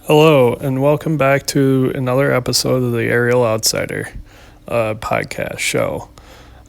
Hello, and welcome back to another episode of the Aerial Outsider podcast show.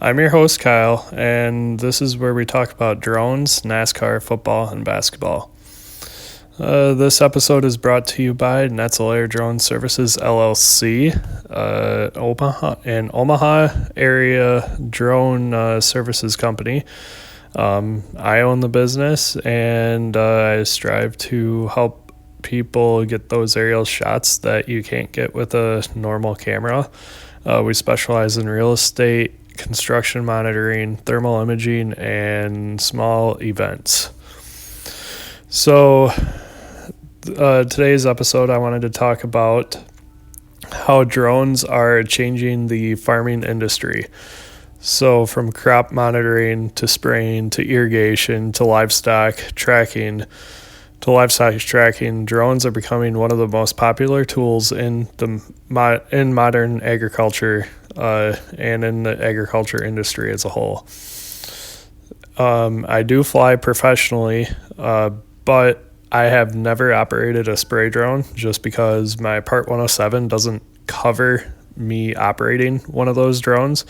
I'm your host, Kyle, and this is where we talk about drones, NASCAR, football, and basketball. This episode is brought to you by Netzel Air Drone Services LLC, an Omaha area drone services company. I own the business, and I strive to help people get those aerial shots that you can't get with a normal camera. We specialize in real estate, construction monitoring, thermal imaging, and small events. So today's episode, I wanted to talk about how drones are changing the farming industry. So from crop monitoring to spraying to irrigation to livestock tracking, drones are becoming one of the most popular tools in modern agriculture and in the agriculture industry as a whole. I do fly professionally, but I have never operated a spray drone just because my Part 107 doesn't cover me operating one of those drones.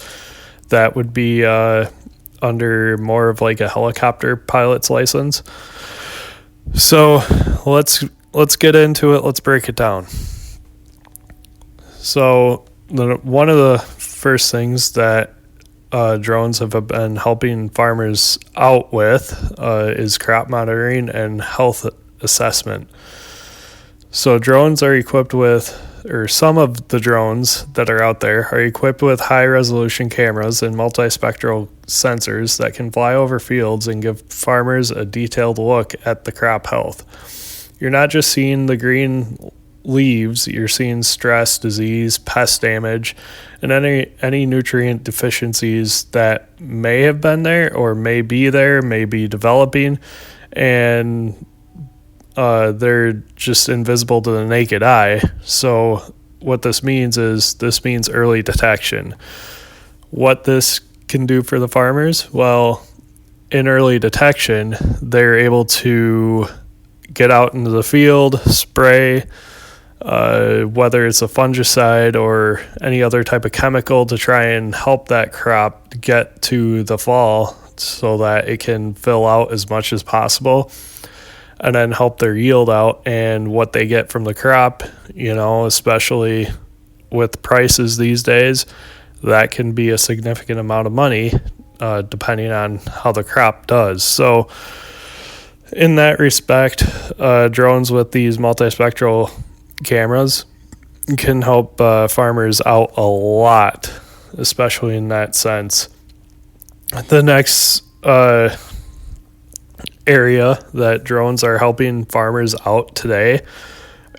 That would be under more of like a helicopter pilot's license. So let's get into it. Let's break it down. So one of the first things that drones have been helping farmers out with is crop monitoring and health assessment. So drones are equipped with, or some of the drones that are out there are equipped with high-resolution cameras and multispectral sensors that can fly over fields and give farmers a detailed look at the crop health. You're not just seeing the green leaves, you're seeing stress, disease, pest damage, and any nutrient deficiencies that may have been there or may be there, may be developing, and they're just invisible to the naked eye. So what this means early detection. What this can do for the farmers? Well, in early detection, they're able to get out into the field, spray, whether it's a fungicide or any other type of chemical to try and help that crop get to the fall so that it can fill out as much as possible, and then help their yield out and what they get from the crop, especially with prices these days. That can be a significant amount of money depending on how the crop does. So in that respect, drones with these multispectral cameras can help farmers out a lot, especially in that sense. The next area that drones are helping farmers out today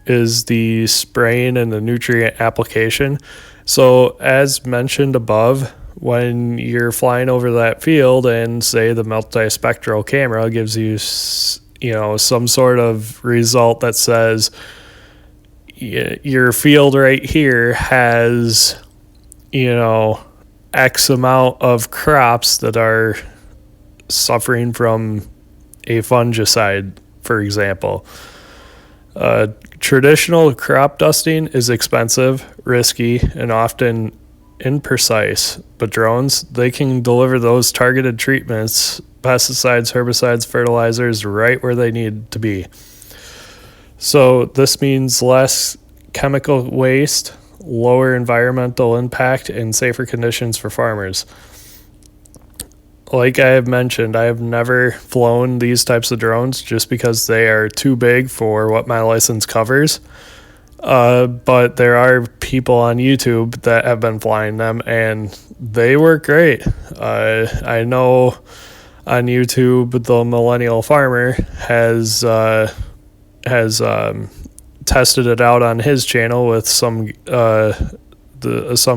is the spraying and the nutrient application. So as mentioned above, when you're flying over that field and say the multispectral camera gives you some sort of result that says your field right here has X amount of crops that are suffering from a fungicide, for example. Traditional crop dusting is expensive, risky, and often imprecise, but drones, they can deliver those targeted treatments, pesticides, herbicides, fertilizers, right where they need to be. So this means less chemical waste, lower environmental impact, and safer conditions for farmers. Like I have mentioned, I have never flown these types of drones just because they are too big for what my license covers. But there are people on YouTube that have been flying them, and they work great. I know on YouTube, the Millennial Farmer has tested it out on his channel with some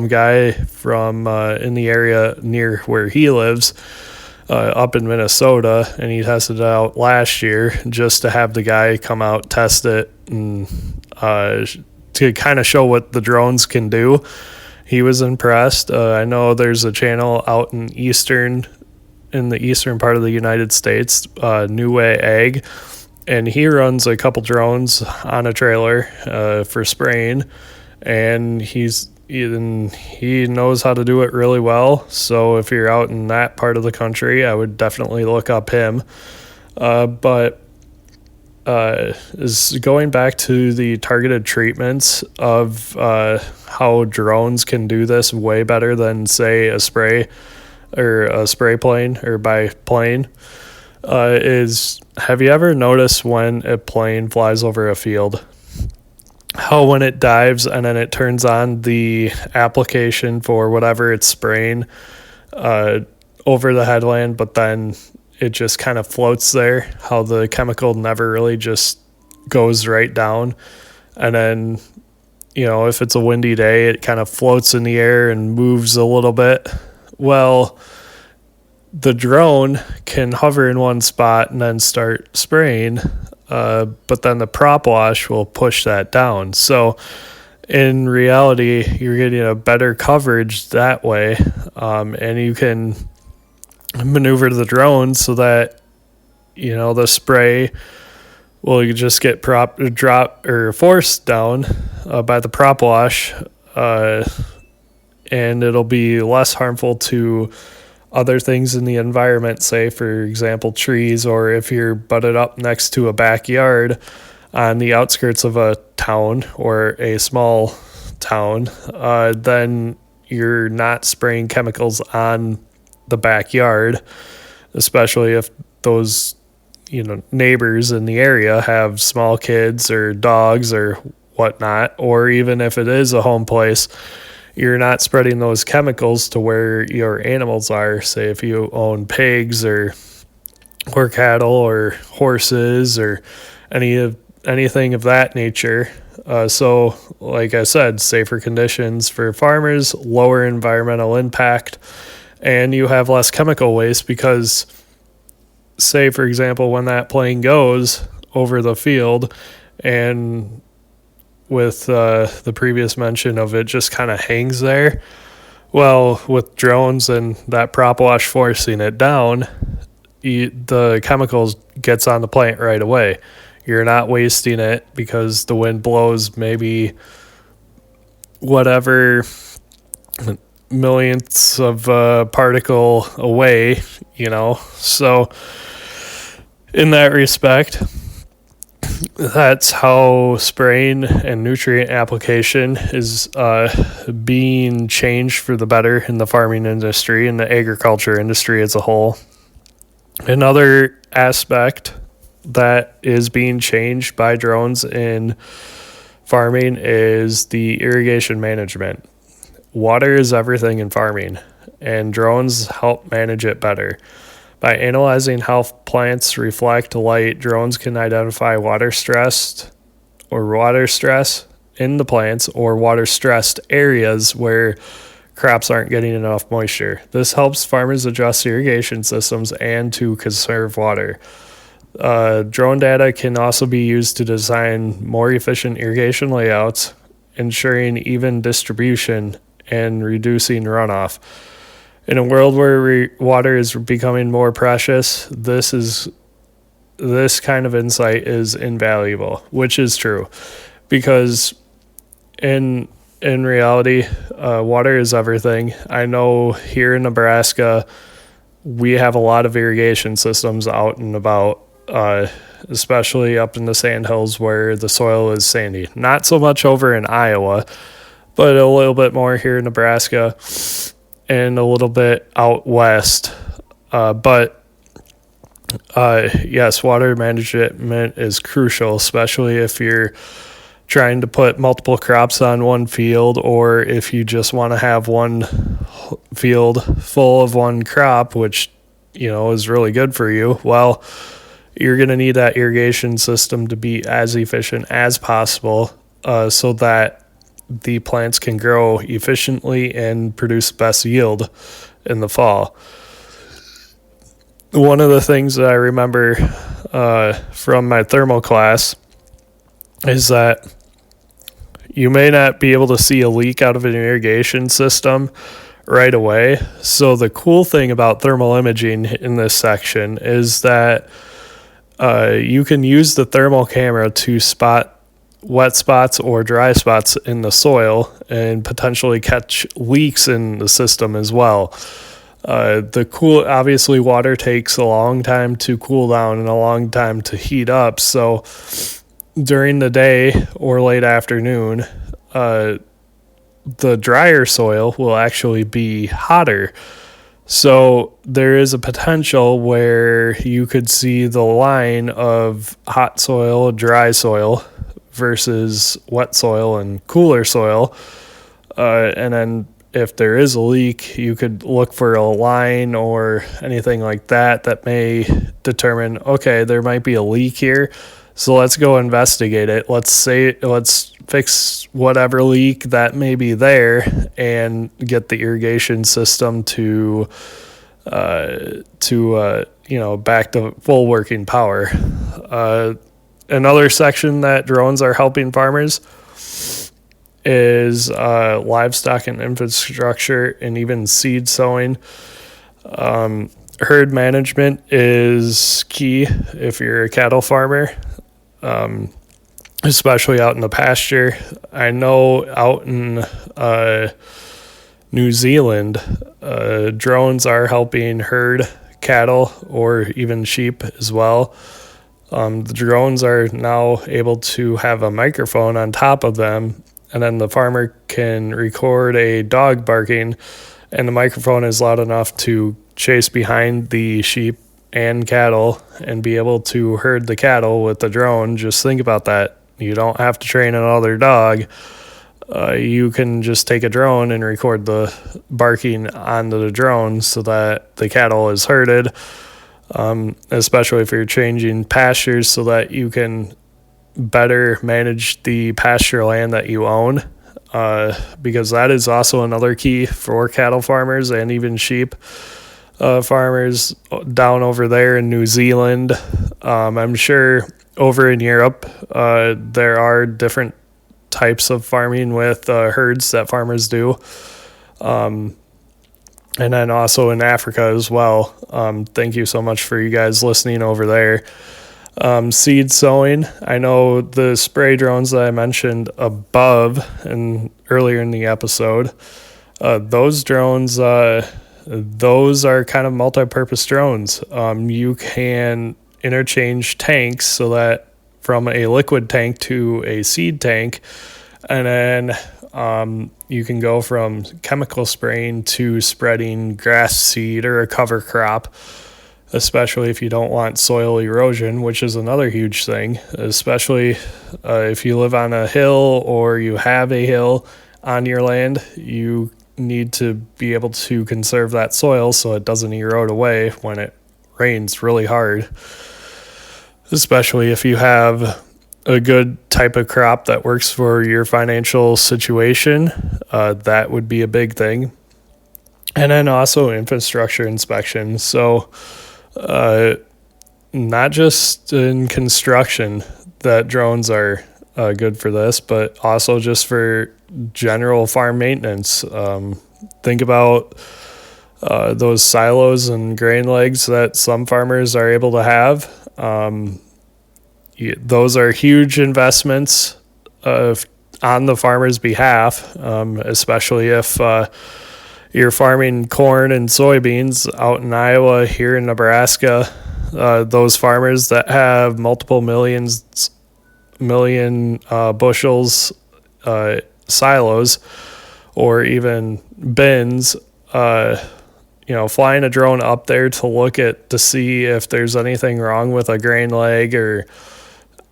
guy from in the area near where he lives, up in Minnesota, and he tested it out last year just to have the guy come out, test it, and to kind of show what the drones can do. He was impressed. I know there's a channel out in the eastern part of the United States, New Way Ag, and he runs a couple drones on a trailer for spraying, and he knows how to do it really well. So if you're out in that part of the country, I would definitely look up him. But is going back to the targeted treatments of how drones can do this way better than, say, a spray plane or by plane. Is have you ever noticed when a plane flies over a field, how when it dives and then it turns on the application for whatever it's spraying over the headland, but then it just kind of floats there, how the chemical never really just goes right down. And then, if it's a windy day, it kind of floats in the air and moves a little bit. Well, the drone can hover in one spot and then start spraying, but then the prop wash will push that down. So in reality, you're getting a better coverage that way, and you can maneuver the drone so that the spray will just get forced down by the prop wash, and it'll be less harmful to other things in the environment, say, for example, trees, or if you're butted up next to a backyard on the outskirts of a town or a small town, then you're not spraying chemicals on the backyard, especially if those neighbors in the area have small kids or dogs or whatnot, or even if it is a home place, you're not spreading those chemicals to where your animals are. Say if you own pigs or cattle or horses or anything of that nature. So like I said, safer conditions for farmers, lower environmental impact, and you have less chemical waste because, say, for example, when that plane goes over the field and with the previous mention of it just kind of hangs there, well, with drones and that prop wash forcing it down, the chemicals gets on the plant right away. You're not wasting it because the wind blows maybe whatever millionths of particle away, So in that respect, that's how spraying and nutrient application is being changed for the better in the farming industry and the agriculture industry as a whole. Another aspect that is being changed by drones in farming is the irrigation management. Water is everything in farming, and drones help manage it better. By analyzing how plants reflect light, drones can identify water stress in the plants or water-stressed areas where crops aren't getting enough moisture. This helps farmers adjust irrigation systems and to conserve water. Drone data can also be used to design more efficient irrigation layouts, ensuring even distribution and reducing runoff. In a world where water is becoming more precious, this kind of insight is invaluable, which is true, because in reality, water is everything. I know here in Nebraska, we have a lot of irrigation systems out and about, especially up in the sandhills where the soil is sandy. Not so much over in Iowa, but a little bit more here in Nebraska and a little bit out west. Yes, water management is crucial, especially if you're trying to put multiple crops on one field, or if you just want to have one field full of one crop, which, is really good for you. Well, you're going to need that irrigation system to be as efficient as possible, so that the plants can grow efficiently and produce best yield in the fall. One of the things that I remember from my thermal class is that you may not be able to see a leak out of an irrigation system right away. So the cool thing about thermal imaging in this section is that You can use the thermal camera to spot wet spots or dry spots in the soil and potentially catch leaks in the system as well. Obviously water takes a long time to cool down and a long time to heat up. So during the day or late afternoon, the drier soil will actually be hotter. So there is a potential where you could see the line of hot soil, dry soil versus wet soil and cooler soil. And then if there is a leak, you could look for a line or anything like that that may determine, okay, there might be a leak here. So let's go investigate it. Let's fix whatever leak that may be there and get the irrigation system to back to full working power. Another section that drones are helping farmers is livestock and infrastructure and even seed sowing. Herd management is key if you're a cattle farmer, especially out in the pasture. I know out in New Zealand, drones are helping herd cattle or even sheep as well. The drones are now able to have a microphone on top of them, and then the farmer can record a dog barking, and the microphone is loud enough to chase behind the sheep and cattle and be able to herd the cattle with the drone. Just think about that. You don't have to train another dog. You can just take a drone and record the barking onto the drone so that the cattle is herded, especially if you're changing pastures so that you can better manage the pasture land that you own, because that is also another key for cattle farmers and even sheep farmers down over there in New Zealand. I'm sure over in Europe there are different types of farming with herds that farmers do, and then also in Africa as well. Thank you so much for you guys listening over there. Seed sowing. I know the spray drones that I mentioned above and earlier in the episode, those drones, those are kind of multi-purpose drones. You can interchange tanks so that from a liquid tank to a seed tank, and then you can go from chemical spraying to spreading grass seed or a cover crop, especially if you don't want soil erosion, which is another huge thing, especially if you live on a hill or you have a hill on your land. You need to be able to conserve that soil so it doesn't erode away when it rains really hard, especially if you have a good type of crop that works for your financial situation. That would be a big thing. And then also infrastructure inspection. So not just in construction that drones are good for this, but also just for general farm maintenance. Think about those silos and grain legs that some farmers are able to have. Those are huge investments on the farmer's behalf, especially if you're farming corn and soybeans out in Iowa, here in Nebraska. Those farmers that have multiple million bushels silos or even bins, flying a drone up there to see if there's anything wrong with a grain leg or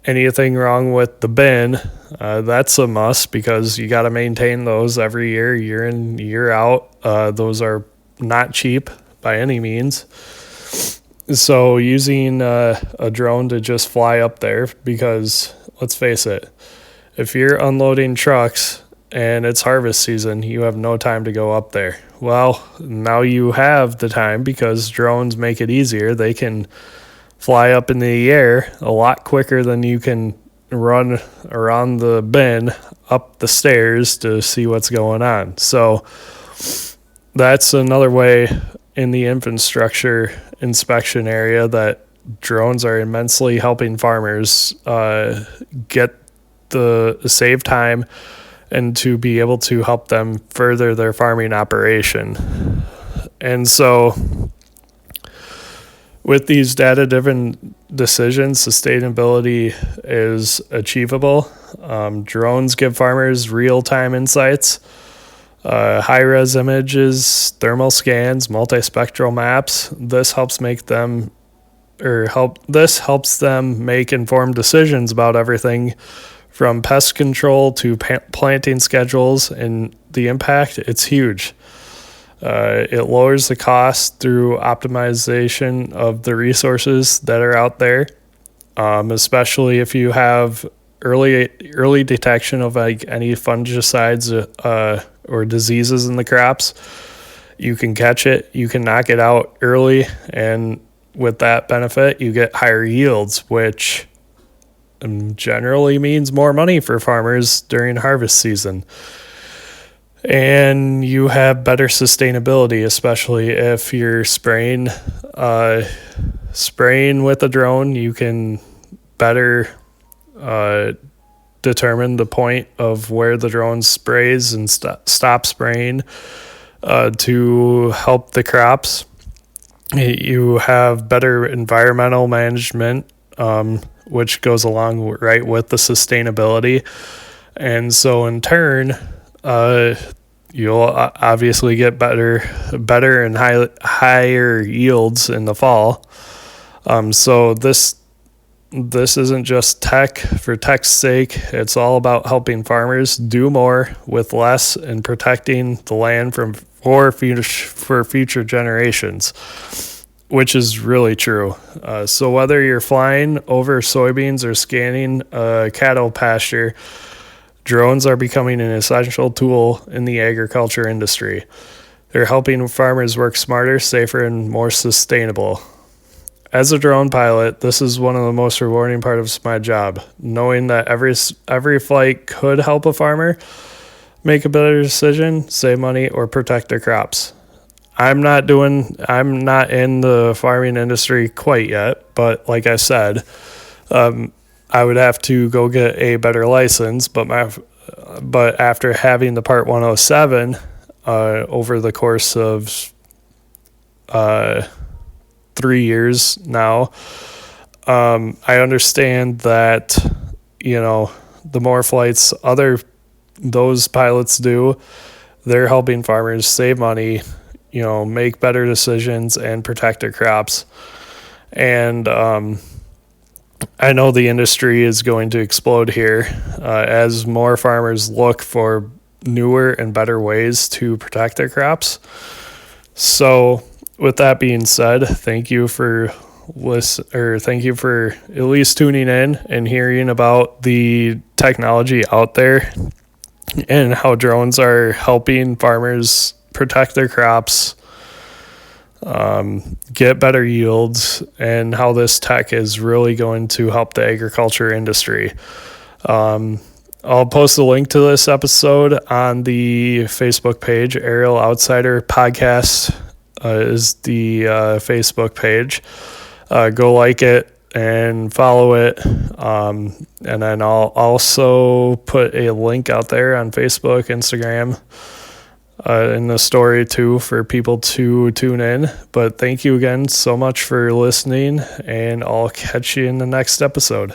anything wrong with the bin, that's a must, because you got to maintain those every year in, year out. Those are not cheap by any means. So using a drone to just fly up there, because let's face it, if you're unloading trucks and it's harvest season, you have no time to go up there. Well, now you have the time, because drones make it easier. They can fly up in the air a lot quicker than you can run around the bin up the stairs to see what's going on. So that's another way in the infrastructure inspection area that drones are immensely helping farmers save time and to be able to help them further their farming operation. And so with these data-driven decisions, sustainability is achievable. Drones give farmers real-time insights, high-res images, thermal scans, multispectral maps. This helps them make informed decisions about everything from pest control to planting schedules, and the impact, it's huge. It lowers the cost through optimization of the resources that are out there, especially if you have early detection of like any fungicides or diseases in the crops. You can catch it, you can knock it out early, and with that benefit, you get higher yields, which generally means more money for farmers during harvest season. And you have better sustainability, especially if you're spraying with a drone. You can better determine the point of where the drone sprays and stop spraying to help the crops. You have better environmental management, which goes along right with the sustainability. And so in turn, you'll obviously get better and higher yields in the fall. So this isn't just tech for tech's sake. It's all about helping farmers do more with less and protecting the land for future generations, which is really true. So whether you're flying over soybeans or scanning a cattle pasture, drones are becoming an essential tool in the agriculture industry. They're helping farmers work smarter, safer, and more sustainable. As a drone pilot, this is one of the most rewarding parts of my job, knowing that every flight could help a farmer make a better decision, save money, or protect their crops. I'm not in the farming industry quite yet, but like I said, I would have to go get a better license, but after having the Part 107 over the course of 3 years now, I understand that, the more flights those pilots do, they're helping farmers save money, make better decisions and protect their crops. And I know the industry is going to explode here as more farmers look for newer and better ways to protect their crops. So with that being said, thank you for at least tuning in and hearing about the technology out there and how drones are helping farmers protect their crops, get better yields, and how this tech is really going to help the agriculture industry. I'll post a link to this episode on the Facebook page. Aerial Outsider Podcast is the Facebook page. Go like it and follow it. And then I'll also put a link out there on Facebook, Instagram, in the story too for people to tune in. But thank you again so much for listening, and I'll catch you in the next episode.